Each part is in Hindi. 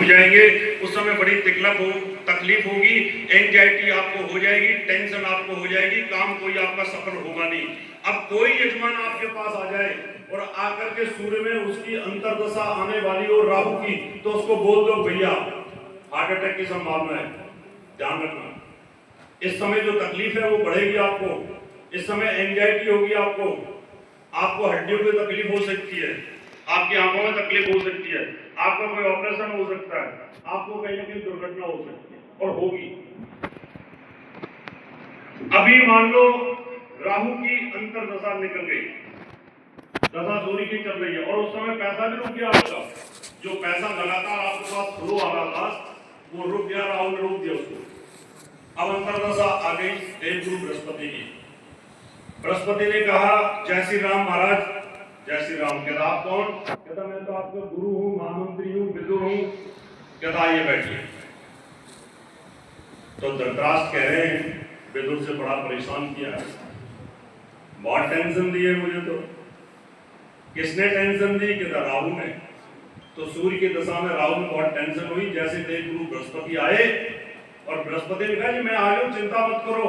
जाएंगे, उस समय बड़ी तकलीफ होगी, एंजाइटी आपको हो जाएगी, टेंशन आपको हो जाएगी, काम कोई आपका सफल होगा नहीं। अब कोई यजमान आपके पास आ जाए और आकर के सूर्य में उसकी अंतर्दशा आने वाली हो राहु की, तो उसको बोल दो भैया हार्ट अटैक की संभावना है, ध्यान रखना। इस समय जो तकलीफ है वो बढ़ेगी आपको, इस समय एंजाइटी होगी आपको हड्डियों में तकलीफ हो सकती है, आपकी आंखों में तकलीफ हो सकती है, आपका कोई ऑपरेशन हो सकता है, आपको कहीं ना कहीं दुर्घटना हो सकती है और होगी। अभी मान लो राहु की अंतर्दशा निकल गई, दशा सूर्य की चल रही है और उस समय पैसा भी रुक गया आपका, जो पैसा लगातार आपके पास फ्लो आ रहा था वो रुक गया, राहु ने रोक दिया उसको। अब अंतर्दशा आ गई देवगुरु बृहस्पति की। बृहस्पति ने कहा जय श्री राम महाराज, जय श्री राम। कहता आप कौन? कहता मैं तो आपका गुरु हूँ, महामंत्री हूँ, विदुर हूँ। कहता आइए बैठिए। तो धृतराष्ट्र कह रहे हैं विदुर से बड़ा परेशान किया है, बहुत टेंशन दी है मुझे। तो किसने टेंशन दी? कहता राहु ने। तो सूर्य की दशा में राहु में बहुत टेंशन हुई। जैसे देवगुरु बृहस्पति आए और बृहस्पति ने कहा जी मैं आ गया, चिंता मत करो,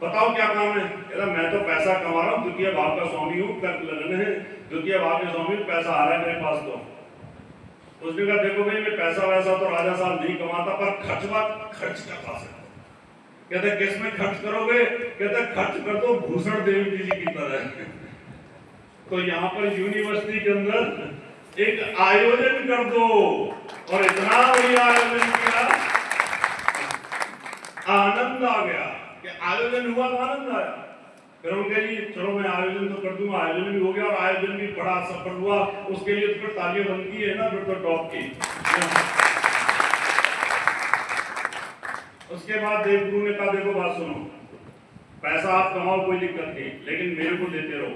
बताओ क्या काम है। कहता मैं तो पैसा कमा रहा हूँ, द्वितीय भाव का स्वामी हूँ, कर्क लगन है, द्वितीय भाव के स्वामी, पैसा आ रहा है मेरे पास। तो उसने कहा देखो भाई मैं पैसा वैसा तो राजा साहब नहीं कमाता, पर खर्च का पास है। कहते किस में खर्च करोगे? कहते खर्च कर दो भूषण देवी जी की तरह। तो यहाँ पर यूनिवर्सिटी के अंदर एक आयोजन कर दो, और इतना बढ़िया आयोजन किया, आनंद आ गया कि आयोजन हुआ तो आनंद आया। फिर हम कहे चलो मैं आयोजन तो कर दूंगा, आयोजन भी हो गया और आयोजन भी बड़ा सफल हुआ। उसके लिए तो फिर तालियां बनती है ना, फिर तो टॉप की। उसके बाद देवगुरु ने कहा देखो बात सुनो, पैसा आप कमाओ कोई दिक्कत नहीं, लेकिन मेरे को देते रहो।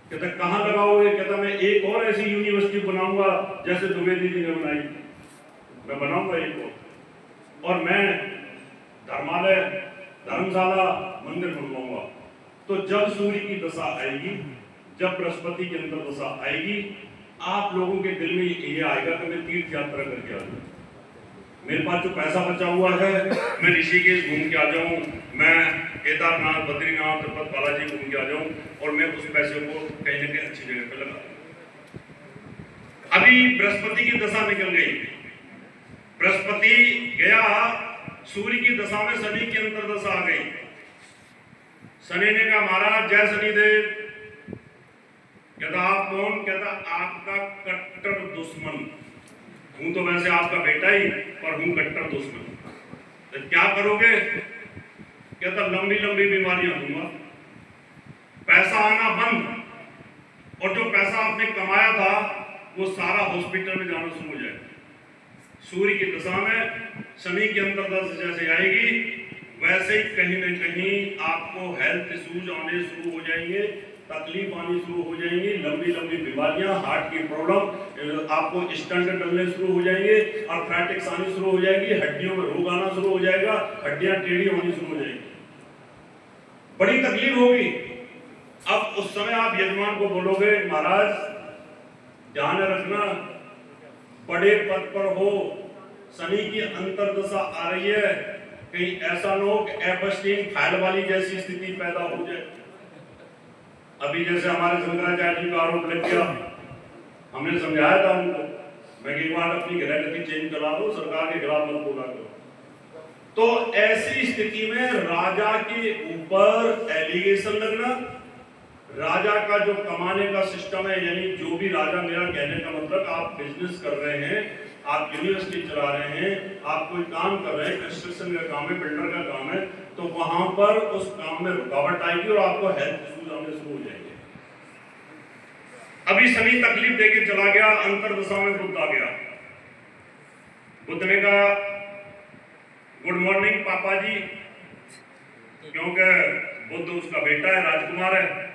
कहता कहाँ लगाओगे? कहता मैं एक और ऐसी यूनिवर्सिटी बनाऊंगा जैसे द्विवेदी जी ने बनाई, मैं बनाऊंगा एक और मैं धर्मालय, धर्मशाला, मंदिर बनवाऊंगा। तो जब सूर्य की दशा आएगी, जब बृहस्पति की अंतर दशा आएगी, आप लोगों के दिल में ये आएगा कि मैं तीर्थ यात्रा करके आ जाऊं, मेरे पास जो पैसा बचा हुआ है मैं ऋषिकेश घूम के आ जाऊं, मैं केदारनाथ, बद्रीनाथ, तिरुपति बालाजी घूम के आ जाऊं, और मैं उस पैसे को कहीं न कहीं अच्छी जगह पे लगा दूं। अभी बृहस्पति की दशा निकल गई, बृहस्पति गया, सूर्य की दशा में शनि की अंतर्दशा आ गई। शनि ने कहा महाराज जय शनिदेव। कहता आप कौन? कहता आपका कट्टर दुश्मन हूं, तो वैसे आपका बेटा ही, पर हूं कट्टर दुश्मन। तो क्या करोगे? कहता लंबी लंबी बीमारियां दूंगा, पैसा आना बंद, और जो पैसा आपने कमाया था वो सारा हॉस्पिटल में जाना शुरू हो जाएगा। सूर्य की दशा में शनि की अंतर्दशा जैसे आएगी, वैसे ही कहीं न कहीं आपको हेल्थ इश्यूज आने शुरू हो जाएंगे, तकलीफ आनी शुरू हो जाएंगी, लंबी लंबी बीमारियां, हार्ट की प्रॉब्लम, आपको स्टंट डलने शुरू हो जाएंगे, आर्थराइटिस आनी शुरू हो जाएगी, हड्डियों में रोग आना शुरू हो जाएगा, हड्डियां टेढ़ी होनी शुरू हो जाएगी, बड़ी तकलीफ होगी। अब उस समय आप यजमान को बोलोगे महाराज ध्यान रखना, बड़े पद पर हो, शनि की अंतर्दशा आ रही है, कहीं ऐसा न हो कि एपस्टीन फाइल वाली जैसी स्थिति पैदा हो जाए। अभी जैसे हमारे शंकराचार्य जी का आरोप लग गया, हमने समझाया था उनको, मैं एक बार अपनी गृहनीति चेंज करा दो, सरकार के खिलाफ मत बोला करो। तो ऐसी स्थिति में राजा के ऊपर एलिगेशन लगना, राजा का जो कमाने का सिस्टम है, यानी जो भी राजा, मेरा कहने का मतलब आप बिजनेस कर रहे हैं, आप यूनिवर्सिटी चला रहे हैं, आप कोई काम कर रहे हैं, कंस्ट्रक्शन का काम है, बिल्डर का काम है, तो वहां पर उस काम में रुकावट आएगी और आपको हेल्थ इश्यूज आने शुरू हो जाएंगे। अभी शनि तकलीफ देके चला गया, अंतर्दशा में बुध आ गया। बुध ने कहा गुड मॉर्निंग पापा जी, क्योंकि बुध उसका बेटा है, राजकुमार है,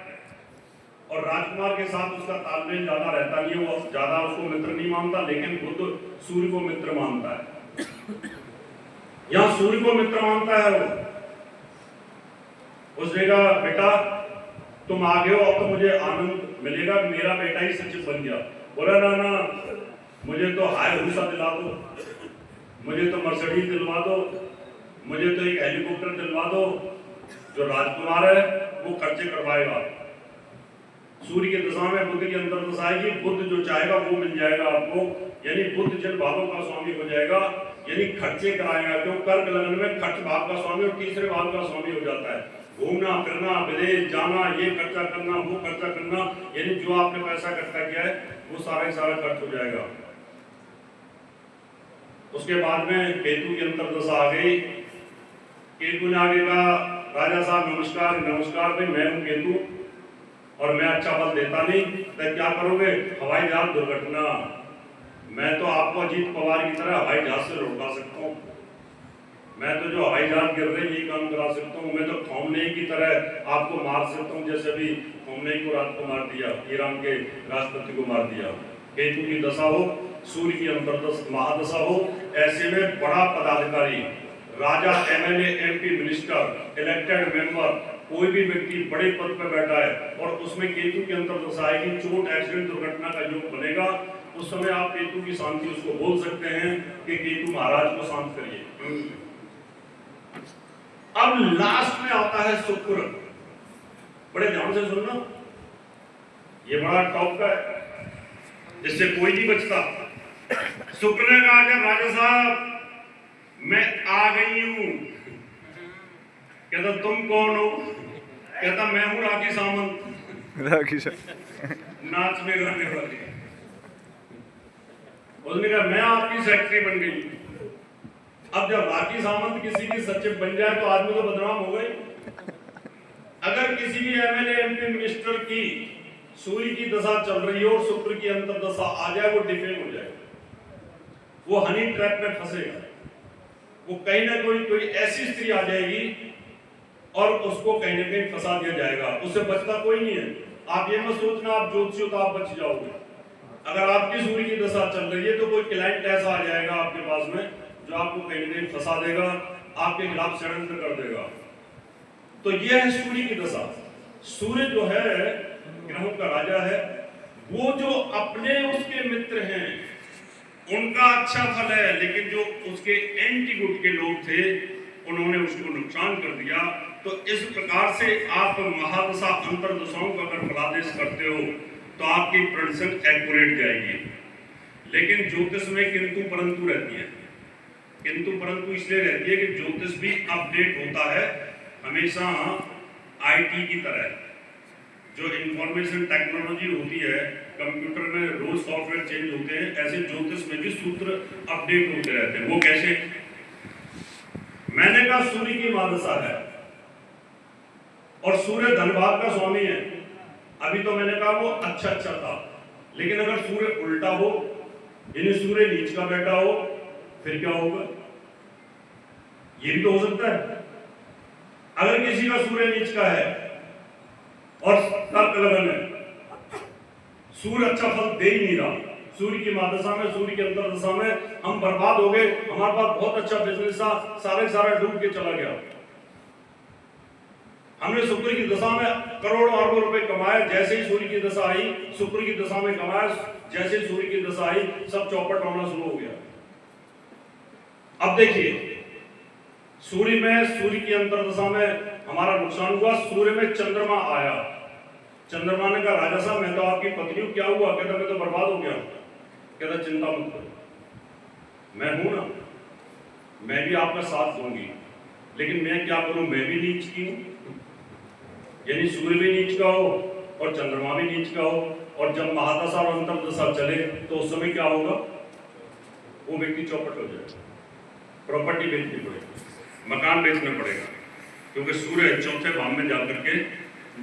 और राजकुमार के साथ उसका तालमेल ज्यादा रहता नहीं है, वो ज्यादा उसको मित्र नहीं मानता, लेकिन बुध सूर्य को मित्र मानता है। यहां सूर्य को मित्र मानता है वो। उसने कहा बेटा तुम आ गए हो, अब तो मुझे आनंद मिलेगा कि मेरा बेटा ही सचिव बन गया। बोला ना मुझे तो हाईरूसा दिला दो, मुझे तो मर्सिडीज दिलवा दो, मुझे तो एक हेलीकॉप्टर दिलवा दो। जो राजकुमार है वो खर्चे करवाएगा। सूर्य की दशा में बुद्ध की अंतर दशा आएगी, बुद्ध जो चाहेगा वो मिल जाएगा आपको, यानी बुद्ध जिन भागों का स्वामी हो जाएगा, यानी खर्चे कराएगा। क्यों? कर्क लगन में खर्च भाव का स्वामी और तीसरे भाव का स्वामी हो जाता है। घूमना फिरना, विदेश जाना, ये खर्चा करना, वो खर्चा करना, यानी जो आपने पैसा इकट्ठा किया है वो सारा ही सारा खर्च हो जाएगा। उसके बाद में केतु की अंतर दशा आ गई। केतु ने आगे कहा, राजा साहब नमस्कार। नमस्कार भाई, मैं हूं केतु और मैं अच्छा फल देता नहीं, तो क्या करोगे? हवाई जहाज दुर्घटना। मैं तो आपको अजीत पवार की तरह हवाई जहाज से लौटा सकता हूँ। मैं तो जो हवाई जहाज गिर रहे यही काम करा सकता हूँ। मैं तो खौमनई की तरह आपको मार सकता हूँ, जैसे अभी खौमनई को रात को मार दिया, ईरान के राष्ट्रपति को मार दिया। केतु की दशा हो, सूर्य की अंतर्दशा महादशा हो, ऐसे में बड़ा पदाधिकारी, राजा, MLA, MP, minister, elected member, कोई भी व्यक्ति बड़े पद पर बैठा है और उसमें केतु की अंतर्दशा आएगी, चोट, एक्सीडेंट, दुर्घटना का योग बनेगा, उस समय आप केतु की शांति उसको बोल सकते हैं कि केतु महाराज को शांत करिए। अब लास्ट में आता है शुक्र। बड़े ध्यान से सुनना, ये बड़ा टॉप का है, इससे कोई नहीं बचता। शुक्र ने कहा कि राजा साहब मैं आ गई हूं। कहता तुम कौन हो? कहता मैं हूं राखी सामंत। राखी नाच में गाने वाली। उसने कहा मैं आपकी सेक्रेटरी बन गई। अब जब राखी सामंत किसी की सचिव बन जाए तो आदमी तो बदनाम हो गई। अगर किसी भी एमएलए, एमपी, मिनिस्टर की सूर्य की दशा चल रही हो और शुक्र की अंतर्दशा आ जाए, वो डिफेम हो जाएगा, वो हनी ट्रैप में फंसेगा। वो कहीं ना कोई ऐसी स्त्री आ जाएगी और उसको कहीं ना कहीं फंसा दिया जाएगा। उससे बचता कोई नहीं है। आप ये मत सोचना आप ज्योतिषी हो तो आप बच जाओगे। अगर आपकी सूर्य की दशा चल रही है तो कोई क्लाइंट ऐसा आ जाएगा आपके पास में जो आपको कहीं ना कहीं फंसा देगा, आपके खिलाफ षड्यंत्र कर देगा। तो ये है सूर्य की दशा। सूर्य जो है ग्रहों का राजा है। वो जो अपने उसके मित्र हैं उनका अच्छा फल है, लेकिन जो उसके एंटी गुड के लोग थे उन्होंने उसको नुकसान कर दिया। तो इस प्रकार से आप महादशा अंतर्दशाओं का अगर फलादेश करते हो तो आपकी प्रेडिक्शन एक्यूरेट जाएगी। लेकिन ज्योतिष में किंतु परंतु रहती है। किंतु परंतु इसलिए रहती है कि ज्योतिष भी अपडेट होता है हमेशा आईटी की तरह। जो इंफॉर्मेशन टेक्नोलॉजी होती है, कंप्यूटर में रोज सॉफ्टवेयर चेंज होते हैं, ऐसे ज्योतिष में भी सूत्र अपडेट होते रहते हैं। वो कैसे? मैंने कहा सूर्य की महादशा है और सूर्य धन भाव का स्वामी है। अभी तो मैंने कहा वो अच्छा था, लेकिन अगर सूर्य उल्टा हो, यानी सूर्य नीच का बैठा हो, फिर क्या होगा? ये भी तो हो सकता है। अगर किसी का सूर्य नीच का है और कर्क लगन है, सूर्य अच्छा फल दे ही नहीं रहा, सूर्य की महादशा में, सूर्य की अंतर्दशा में हम बर्बाद हो गए। हमारे पास बहुत अच्छा बिजनेस था, सारा डूब के चला गया। हमने शुक्र की दशा में करोड़ों अरबों रुपए कमाए, जैसे ही सूर्य की दशा आई, शुक्र की दशा में कमाया, जैसे ही सूर्य की दशा आई सब चौपट होना शुरू हो गया। अब देखिए सूर्य की अंतर्दशा में हमारा नुकसान हुआ। सूर्य में चंद्रमा आया। चंद्रमा ने कहा राजा साहब मैं तो आपकी पत्नी हूं, क्या हुआ? कहता मैं तो बर्बाद हो गया। कहता चिंता मत करो, मैं हूं ना, मैं भी आपका साथ दूंगी, लेकिन मैं क्या करूं, मैं भी नीच की हूं। यानी सूर्य भी नीच का हो और चंद्रमा भी नीच का हो, और जब महादशा और अंतर्दशा चले तो उस समय क्या होगा? वो व्यक्ति चौपट हो जाएगा, प्रॉपर्टी बेचनी पड़ेगी, मकान बेचना पड़ेगा, क्योंकि सूर्य चौथे भाव में जाकर के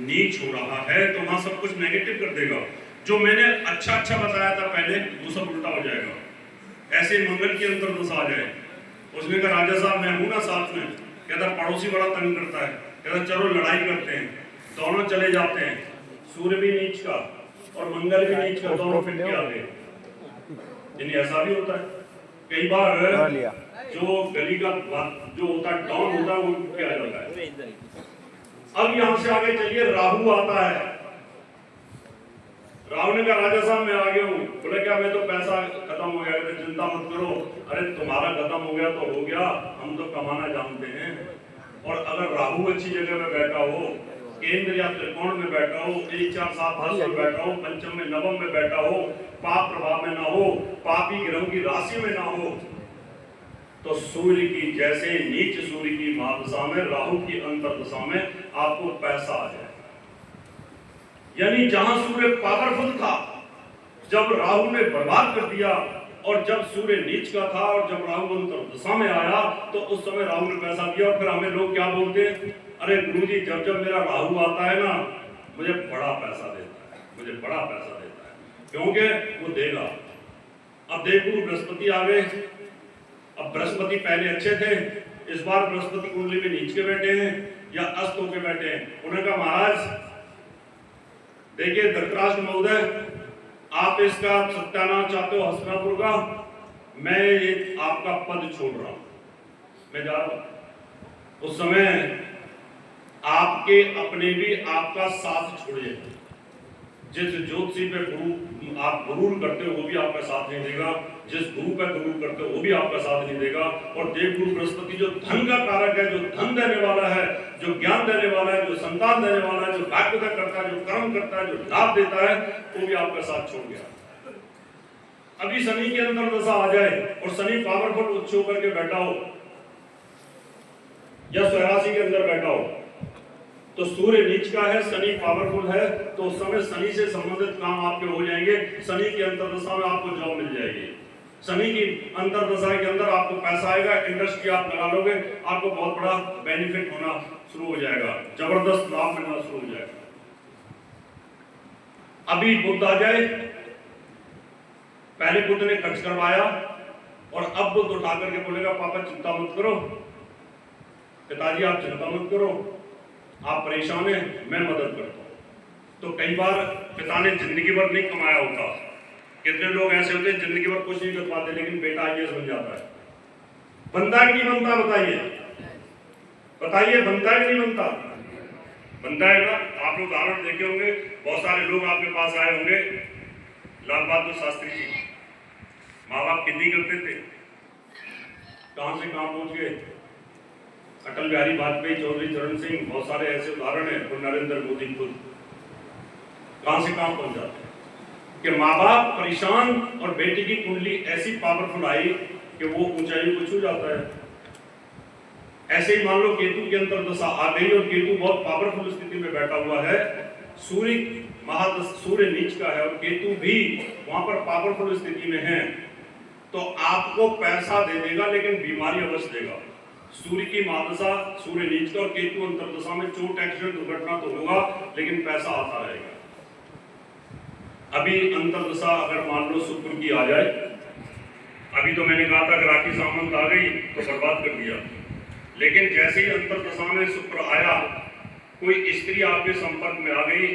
नीच हो रहा है, तो वहां सब कुछ नेगेटिव कर देगा। जो मैंने अच्छा बताया था पहले वो सब उल्टा हो जाएगा। ऐसे मंगल की अंतर्दशा आ जाए, उसने कहा राजा साहब मैं हूं ना साथ में। कहता पड़ोसी बड़ा तंग करता है, कहता चलो लड़ाई करते हैं, दोनों चले जाते हैं। सूर्य भी नीच का और मंगल भी नीच का, दोनों फिर के आते हैं। यानी ऐसा भी होता है कई बार, जो गली का जो होता है डॉन होता है वो क्या जाता है। अब यहां से आगे चलिए, राहु आता है। राहु ने कहा राजा साहब मैं आ गया हूँ। बोले क्या मैं तो पैसा खत्म हो गया। कहते चिंता मत करो, अरे तुम्हारा खत्म हो गया तो हो गया, हम तो कमाना जानते हैं। और अगर राहु अच्छी जगह में बैठा हो, केंद्र या त्रिकोण में बैठा हो, 1 4 7 10 में बैठा हो, पंचम में नवम में बैठा हो, पाप प्रभाव में ना हो, पापी ग्रहों की राशि में ना हो, तो सूर्य की जैसे नीच सूर्य की महादशा में, राहु की अंतर्दशा में आपको पैसा आ जाए। यानी जहां सूर्य पावरफुल था, जब राहु ने बर्बाद कर दिया, और जब सूर्य नीच का था और जब राहु अंतर्दशा में आया तो उस समय राहु ने पैसा दिया। और फिर हमें लोग क्या बोलते हैं, अरे गुरुजी जब जब मेरा राहु आता है ना, मुझे बड़ा पैसा देता है, मुझे बड़ा पैसा देता है, क्योंकि वो देगा। अब देवगुरु बृहस्पति आ गए। अब बृहस्पति पहले अच्छे थे, इस बार बृहस्पति कुंडली में नीच के बैठे हैं या अस्त होके बैठे हैं। उन्होंने कहा महाराज देखिए धृतराष्ट्र महोदय, आप इसका सत्यानाश चाहते हो हस्तिनापुर का, मैं ये आपका पद छोड़ रहा हूं, मैं जा रहा हूं। उस समय आपके अपने भी आपका साथ छोड़िए। जिस ज्योतिषी पे गुरु आप गुरूर करते हो वो भी आपका साथ नहीं देगा, जिस गुरु पे गुरु करते हो वो भी आपका साथ नहीं देगा। और देवगुरु बृहस्पति जो धन का कारक है, जो धन देने वाला है, जो ज्ञान देने वाला है, जो संतान देने वाला है, जो भाग्यता करता है, जो कर्म करता है, जो लाभ देता है, वो भी आपका साथ छोड़ गया। अभी शनि की अंतर्दशा आ जाए और शनि पावरफुल उच्च होकर के बैठा हो या स्वराशि के अंदर बैठा हो, तो सूर्य नीच का है, शनि पावरफुल है, तो उस समय शनि से संबंधित काम आपके हो जाएंगे। शनि की अंतर्दशा में आपको जॉब मिल जाएगी, शनि की अंतर्दशा के अंदर आपको पैसा आएगा, इंडस्ट्री आप लगा लोगे, आपको बहुत बड़ा बेनिफिट होना शुरू हो जाएगा, जबरदस्त लाभ मिलना शुरू हो जाएगा। अभी बुध आ जाए, पहले बुध ने खर्च करवाया और अब बुध उठा करके बोलेगा पापा चिंता मत करो, पिताजी आप चिंता मत करो, आप परेशान हैं, मैं मदद करता हूं। तो कई बार पिता ने जिंदगी भर नहीं कमाया होता, कितने लोग ऐसे होते हैं जिंदगी भर कुछ नहीं कर पाते, लेकिन बेटा आईएएस बन जाता है। बनता कि नहीं बनता बताइए, बताइए बनता कि नहीं बनता? बनता है ना। आप लोग उदाहरण देखे होंगे, बहुत सारे लोग आपके पास आए होंगे, लाल बहादुर शास्त्री जी, माँ बाप खेती करते थे, कहां से कहां पहुंच गए, अटल बिहारी वाजपेयी, चौधरी चरण सिंह, बहुत सारे ऐसे उदाहरण हैं, और नरेंद्र मोदी खुद कहां से कहां पहुंच जाते हैं कि माँ बाप परेशान और बेटी की कुंडली ऐसी पावरफुल आई कि वो ऊंचाई को छू जाता है। ऐसे ही मान लो केतु की अंतर्दशा आ गई और केतु बहुत पावरफुल स्थिति में बैठा हुआ है, सूर्य नीच का है और केतु भी वहां पर पावरफुल स्थिति में है, तो आपको पैसा दे देगा लेकिन बीमारी अवश्य देगा। सूर्य की महादशा, सूर्य नीच का और केतु अंतर्दशा में चोट एक्सीडेंट दुर्घटना तो होगा, लेकिन पैसा आता रहेगा। अभी अंतर्दशा अगर मान लो शुक्र की आ जाए, अभी तो मैंने कहा था कि राखी सामंत आ गई तो बर्बाद कर दिया, लेकिन जैसे ही अंतर्दशा में शुक्र आया, कोई स्त्री आपके संपर्क में आ गई,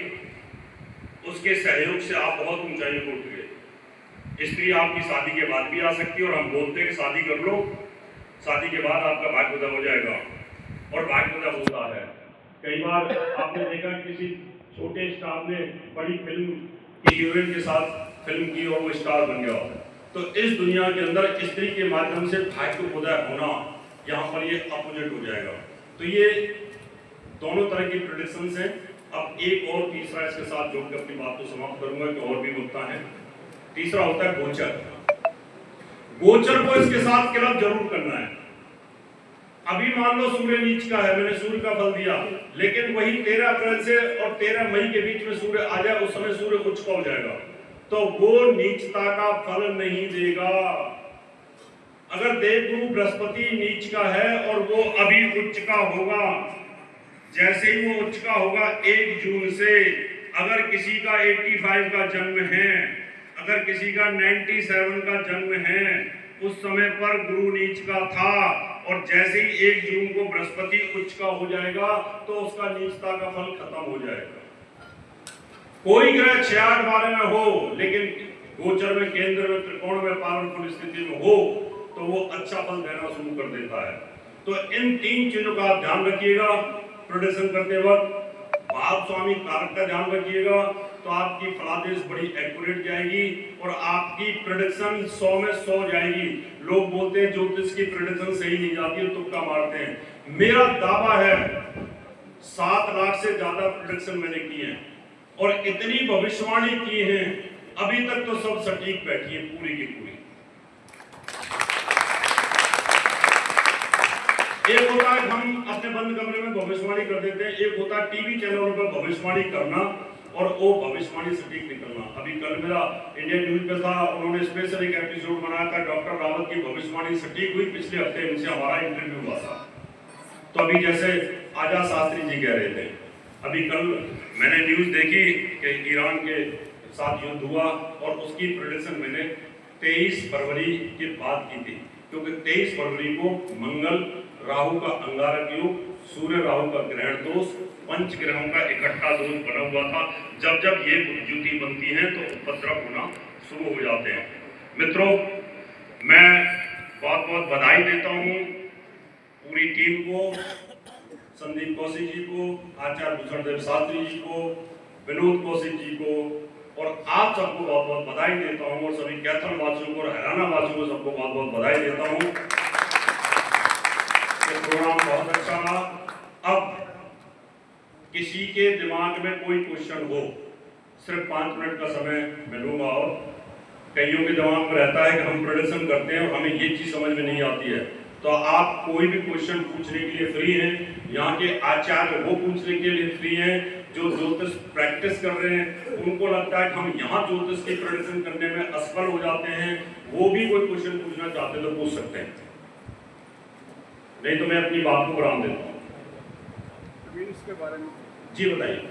उसके सहयोग से आप बहुत ऊंचाई को उठ गए। स्त्री आपकी शादी के बाद भी आ सकती है और हम बोलते हैं कि शादी कर लो, शादी के बाद आपका भाग्योदय हो जाएगा, और भाग्योदय होता है। कई बार आपने देखा किसी छोटे स्टार ने बड़ी फिल्म की हीरोइन के साथ फिल्म की और वो स्टार बन गया। तो इस दुनिया के अंदर स्त्री के माध्यम से भाग्योदय होना, यहाँ पर ये अपोजिट हो जाएगा। तो ये दोनों तरह की प्रेडिक्शंस हैं। अब एक और तीसरा इसके साथ जोड़ के अपनी बात को समाप्त करूंगा कि और भी होता है। तीसरा होता है गोचर। गोचर को इसके साथ क्लब जरूर करना है। अभी मान लो सूर्य नीच का है, मैंने सूर्य का फल दिया, लेकिन वही 13 अप्रैल से और 13 मई के बीच में सूर्य आ जाए, उस समय सूर्य उच्च का हो जाएगा, तो वो नीचता का फल नहीं देगा। अगर देवगुरु बृहस्पति नीच का है और वो अभी उच्च का होगा, जैसे ही वो उच्च का होगा 1 जून से, अगर किसी का 85 का जन्म है, अगर किसी का 97 का जन्म है, उस समय पर गुरु नीच का था, और जैसे ही 1 जून को बृहस्पति उच्च का हो जाएगा तो उसका नीचता का फल खत्म हो जाएगा। कोई ग्रह 6-8 बारे में हो, लेकिन गोचर में, केंद्र में, त्रिकोण में पावरफुल स्थिति में हो, तो वो अच्छा फल देना शुरू कर देता है। तो इन 3 चीजों का आप ध्यान रखिएगा प्रेडिक्शन करते वक्त। भाव स्वामी कारक का ध्यान रखिएगा, तो आपकी फलादेश बड़ी एक्यूरेट जाएगी और आपकी प्रेडिक्शन 100 में 100 जाएगी। लोग बोलते हैं ज्योतिष की प्रेडिक्शन सही नहीं जाती है, तुक्का मारते हैं। मेरा दावा है 7 लाख से ज्यादा प्रेडिक्शन मैंने की है और इतनी भविष्यवाणी की है, अभी तक तो सब सटीक बैठी है पूरी की पूरी। एक होता है हम अपने बंद कमरे में भविष्यवाणी कर देते हैं, एक होता है टीवी चैनलों पर भविष्यवाणी करना और वो भविष्यवाणी सटीक निकलना। अभी कल मेरा इंडियन न्यूज पे था, उन्होंने स्पेशल एक एपिसोड बनाया था, डॉक्टर रावत की भविष्यवाणी सटीक हुई। पिछले हफ्ते इनसे हमारा इंटरव्यू हुआ था, तो अभी जैसे आजाद शास्त्री जी कह रहे थे, अभी कल मैंने न्यूज देखी कि ईरान के साथ युद्ध हुआ और उसकी प्रेडिक्शन मैंने 23 फरवरी के बाद की थी, क्योंकि 23 फरवरी को मंगल राहु का अंगारक योग, सूर्य राहु का ग्रहण दोष, पंच ग्रहों का इकट्ठा दोष बना हुआ था। जब जब ये युति बनती है तो उपद्रव होना शुरू हो जाते हैं। मित्रों, मैं बहुत बहुत बधाई देता हूँ पूरी टीम को, संदीप कौशिक जी को, आचार्य भूषण देव शास्त्री जी को, विनोद कौशिक जी को, और आप सबको बहुत बहुत बधाई देता हूँ और सभी कैथल वासियों को और हरियाणा वासियों को सबको बहुत बहुत बधाई देता हूँ। ये प्रोग्राम बहुत अच्छा रहा। अब किसी के दिमाग में कोई क्वेश्चन हो, सिर्फ 5 मिनट का समय मिलूंगा। और कईयों के दिमाग में रहता है कि हम प्रेडिक्शन करते हैं और हमें ये चीज समझ में नहीं आती है, तो आप कोई भी क्वेश्चन पूछने के लिए फ्री हैं। यहाँ के आचार्य वो पूछने के लिए फ्री हैं जो ज्योतिष प्रैक्टिस कर रहे हैं, उनको लगता है कि हम यहाँ ज्योतिष की प्रेडिक्शन करने में असफल हो जाते हैं, वो भी कोई क्वेश्चन पूछना चाहते तो पूछ सकते हैं, नहीं तो मैं अपनी बात को विराम देता हूँ। इसके बारे में जी बताइए।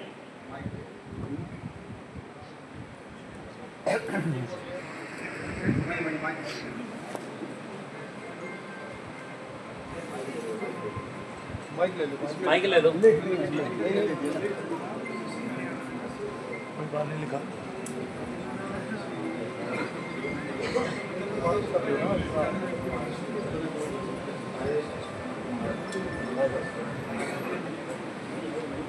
माइक ले लो, माइक ले लो। लिखा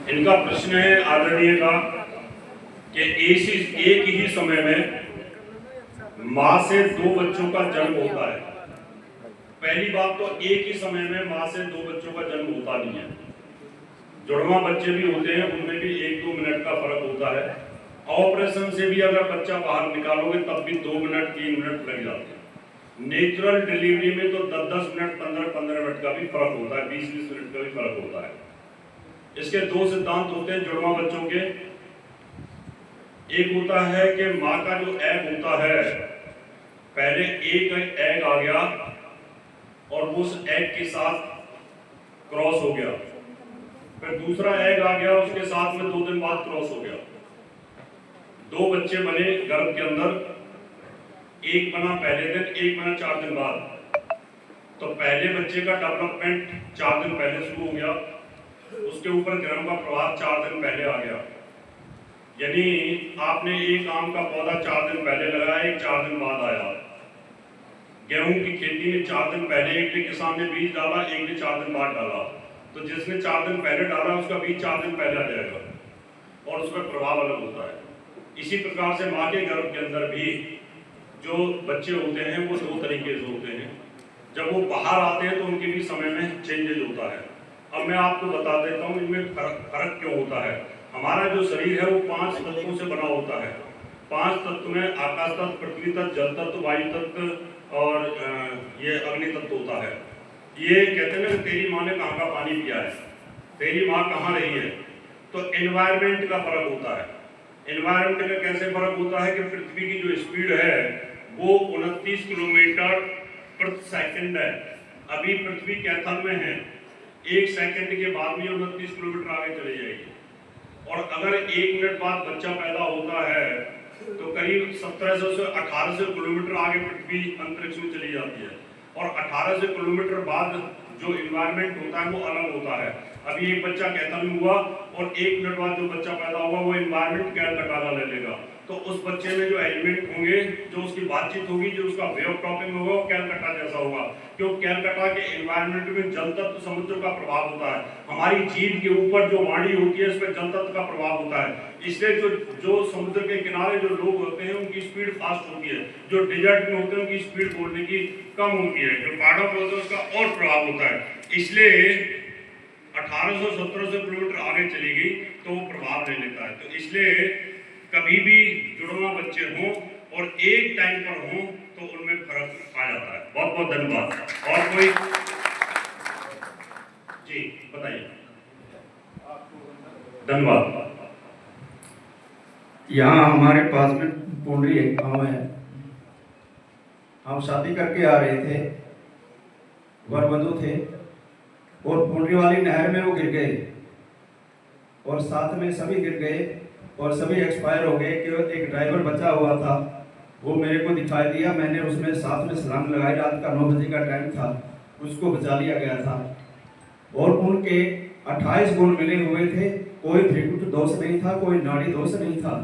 इनका प्रश्न है आदरणीय का कि एक ही समय में मां से 2 बच्चों का जन्म होता है। पहली बात तो एक ही समय में मां से 2 बच्चों का जन्म होता नहीं है। जुड़वा बच्चे भी होते हैं, उनमें भी 1-2 मिनट का फर्क होता है। ऑपरेशन से भी अगर बच्चा बाहर निकालोगे तब भी 2 मिनट 3 मिनट लग जाते हैं। नेचुरल डिलीवरी में तो 10-10 मिनट 15-15 मिनट का भी फर्क होता है, 20-20 मिनट का भी फर्क होता है। इसके 2 सिद्धांत होते हैं जुड़वा बच्चों के। एक होता है कि माँ का जो एग होता है, पहले एक एग आ गया और उस एग के साथ क्रॉस हो गया, फिर दूसरा एग आ गया, उसके साथ में 2 दिन बाद क्रॉस हो गया। 2 बच्चे बने गर्भ के अंदर, एक बना पहले दिन, एक बना 4 दिन बाद। तो पहले बच्चे का डेवलपमेंट 4 दिन पहले शुरू हो गया, उसके ऊपर गर्भ का प्रभाव 4 दिन पहले आ गया। यानी आपने एक आम का पौधा 4 दिन पहले लगाया, एक 4 दिन बाद आया। गेहूं की खेती में 4 दिन पहले एक ने किसान ने बीज डाला, एक ने 4 दिन बाद डाला। तो जिसने 4 दिन पहले डाला उसका बीज 4 दिन पहले आ जाएगा और उसका प्रभाव अलग होता है। इसी प्रकार से माँ के गर्भ के अंदर भी जो बच्चे होते हैं वो 2 तरीके से होते हैं। जब वो बाहर आते हैं तो उनके भी समय में चेंजेज होता है। अब मैं आपको बता देता हूँ इनमें फर्क क्यों होता है। हमारा जो शरीर है वो 5 तत्वों से बना होता है। 5 तत्व में आकाश तत्व, पृथ्वी तत्व, जल तत्व, वायु तत्व और ये अग्नि तत्व होता है। ये कहते हैं ना तेरी माँ ने कहाँ का पानी पिया है, तेरी माँ कहाँ रही है। तो एनवायरमेंट का फर्क होता है। एनवायरमेंट का कैसे फर्क होता है कि पृथ्वी की जो स्पीड है वो 29 किलोमीटर प्रति सेकंड है। अभी पृथ्वी कैथल में है, 1 सेकंड के बाद में 29 किलोमीटर आगे चली जाएगी। और अगर 1 मिनट बाद बच्चा पैदा होता है तो करीब 1700 से 1800 किलोमीटर आगे पृथ्वी अंतरिक्ष में चली जाती है। और 1800 किलोमीटर बाद जो इन्वायरमेंट होता है वो अलग होता है। अभी एक बच्चा कैथल में हुआ और 1 मिनट बाद जो बच्चा पैदा हुआ वो इन्वायरमेंट कैलकाटा ले लेगा। तो उस बच्चे में जो एलिमेंट होंगे, जो उसकी बातचीत होगी, जो उसका वे ऑफ टॉकिंग होगा, वो कैलकाटा जैसा होगा। क्योंकि कैलकाटा के एनवायरनमेंट में जल तत्व समुद्र का प्रभाव होता है। हमारी जीभ के ऊपर जो वाणी होती है, इस पर जल तत्व का प्रभाव होता है। इसलिए जो समुद्र के किनारे जो लोग होते हैं, उनकी स्पीड फास्ट होती है। जो डेजर्ट में होते हैं, उनकी स्पीड बोलने की कम होती है। जो पहाड़ों पर होते हैं, उसका और प्रभाव होता है। इसलिए 1800-1700 किलोमीटर आगे चली गई तो वो प्रभाव ले लेता है। तो इसलिए कभी भी जुड़वा बच्चे हों और एक टाइम पर हों तो उनमें फर्क आ जाता है। बहुत बहुत धन्यवाद। और कोई जी बताइए। धन्यवाद। यहाँ हमारे पास में पुंडरी एक गाँव है। हम शादी करके आ रहे थे, वरवधू थे, और पुंडरी वाली नहर में वो गिर गए और साथ में सभी गिर गए और सभी एक्सपायर हो गए। केवल एक ड्राइवर बचा हुआ था, वो मेरे को दिखाई दिया। मैंने उसमें साथ में छलांग लगाई। रात का 9 बजे का टाइम था, उसको बचा लिया गया था। और उनके 28 गुण मिले हुए थे। कोई भृकुट दोष नहीं था, कोई नाड़ी दोष नहीं था।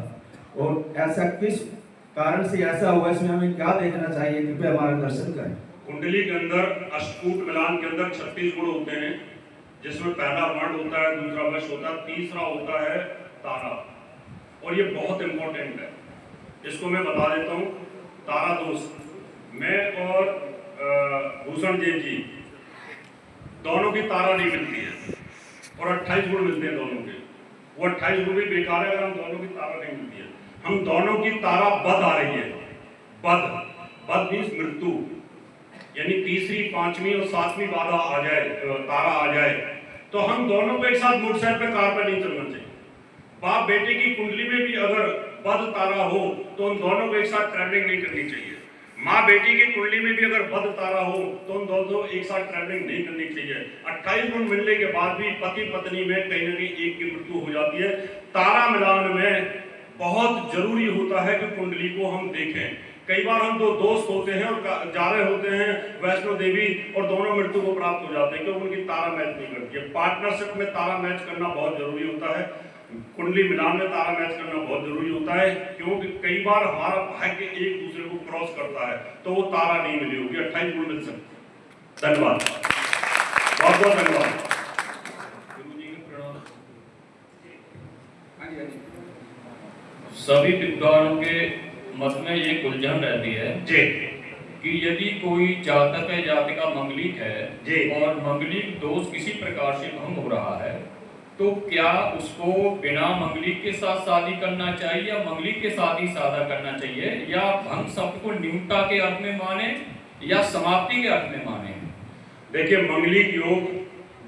और ऐसा किस कारण से ऐसा हुआ, इसमें हमें क्या देखना चाहिए? कृपया मार्गदर्शन करें। कुंडली के अंदर अष्टकूट मिलान के अंदर 36 गुण होते हैं, जिसमें पहला वर्ण होता है, दूसरा वश होता है, तीसरा होता है तारा। और ये बहुत इंपॉर्टेंट है, इसको मैं बता देता हूँ। तारा दोष, मैं और भूषण देव जी दोनों की तारा नहीं मिलती है और 28 गुण मिलते हैं दोनों के। वो 28 गुण भी बेकार है अगर हम दोनों की तारा नहीं मिलती है। हम दोनों की तारा बद आ रही है। बद मीन्स मृत्यु, यानी तीसरी, पांचवी और सातवीं बाधा आ जाए, तारा आ जाए, तो हम दोनों को एक साथ मोटरसाइकिल पे, कार पे नहीं चलना चाहिए। बाप बेटे की कुंडली में भी अगर बद तारा हो तो उन दोनों को एक साथ ट्रैवलिंग नहीं करनी चाहिए। माँ बेटी की कुंडली में भी अगर बद तारा हो तो उन दोनों एक साथ ट्रैवलिंग नहीं करनी चाहिए। 28 गुण मिलने के बाद भी पति पत्नी में कहीं ना कहीं एक की मृत्यु हो जाती है। तारा मिलान में बहुत जरूरी होता है कि कुंडली को हम देखें। कई बार हम दो दोस्त होते हैं और जा रहे होते हैं वैष्णो देवी और दोनों मृत्यु को प्राप्त हो जाते हैं क्योंकि उनकी तारा मैच नहीं करती है। पार्टनरशिप में तारा मैच करना बहुत जरूरी होता है। कुंडली मिलान में तारा मैच करना बहुत जरूरी होता है, क्योंकि कई बार हमारा भाग्य एक दूसरे को क्रॉस करता है तो वो तारा नहीं मिली होगी, 28 गुण मिल सकते। धन्यवाद, बहुत बहुत धन्यवाद। सभी विद्वानों के मत में ये उलझन रहती है जी कि यदि कोई जातक है, जातिका मंगलिक है जी, और मंगलिक दोष किसी प्रकार से भंग हो रहा है, तो क्या उसको बिना मंगलिक के साथ शादी करना चाहिए या मंगलिक के साथ ही शादी करना चाहिए, या भंग शब्द को न्यूनता के अर्थ में माने या समाप्ति के अर्थ में माने? देखिए, मंगलिक योग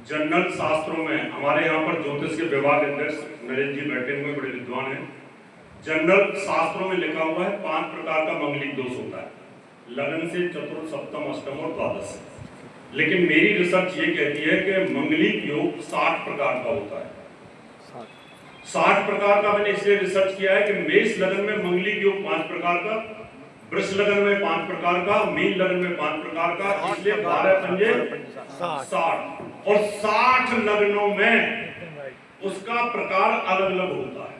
जनरल शास्त्रों में, हमारे यहाँ पर ज्योतिष के विभाग अध्यक्ष नरेश जी बैठे हुए बड़े विद्वान हैं। जनरल शास्त्रों में लिखा हुआ है 5 प्रकार का मंगलिक दोष होता है, लगन से, चतुर्थ, सप्तम, अष्टम और द्वादश। लेकिन मेरी रिसर्च ये कहती है कि मंगलिक योग 60 प्रकार का होता है। 60 प्रकार का मैंने इसलिए रिसर्च किया है कि मेष लगन में मंगलिक योग 5 प्रकार का, वृष लगन में 5 प्रकार का, मीन लगन में 5 प्रकार का, इसलिए 12 पंजे 60। और 60 लग्नों में उसका प्रकार अलग अलग होता है।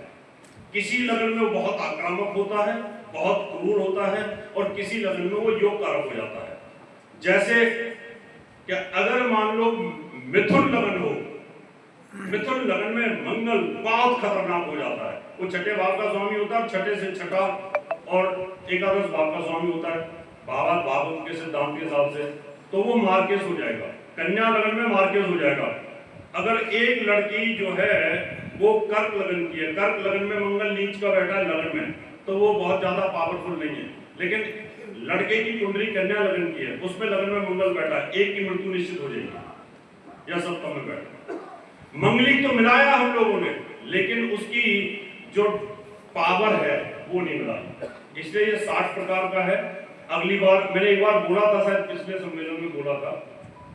किसी लगन में वो बहुत आक्रामक होता है, बहुत क्रूर होता है, और किसी लगन में वो योग कारक हो जाता है। जैसे कि अगर मान लो मिथुन लगन हो, मिथुन लगन में मंगल बहुत खतरनाक हो जाता है। वो छठे भाव का स्वामी होता है, छठे से छठा और एकादश भाव का स्वामी होता है भाव के सिद्धांत के हिसाब से, तो वो मार्केस हो जाएगा। कन्या लगन में मार्केस हो जाएगा। अगर एक लड़की जो है वो कर्क लगन की है, कर्क लगन में मंगल नीच का बैठा है लगन में, तो वो बहुत ज्यादा पावरफुल नहीं है। लेकिन लड़के की कुंडली कन्या लगन की है, उसमें लगन में मंगल बैठा है, एक की मृत्यु निश्चित हो जाएगी, या सप्तम में बैठा। मंगलिक तो मिलाया हम लोगों ने, लेकिन उसकी जो पावर है वो नहीं मिलाई, इसलिए ये 60 प्रकार का है। अगली बार मैंने एक बार बोला था, शायद पिछले सम्मेलन में बोला था,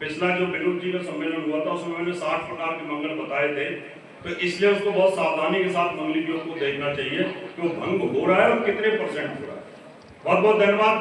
पिछला जो विनोद जी का सम्मेलन हुआ था उसमें मैंने 60 प्रकार के मंगल बताए थे। तो इसलिए उसको बहुत सावधानी के साथ मंगलिक योग को देखना चाहिए कि वो भंग हो रहा है और कितने % हो रहा है। बहुत बहुत धन्यवाद।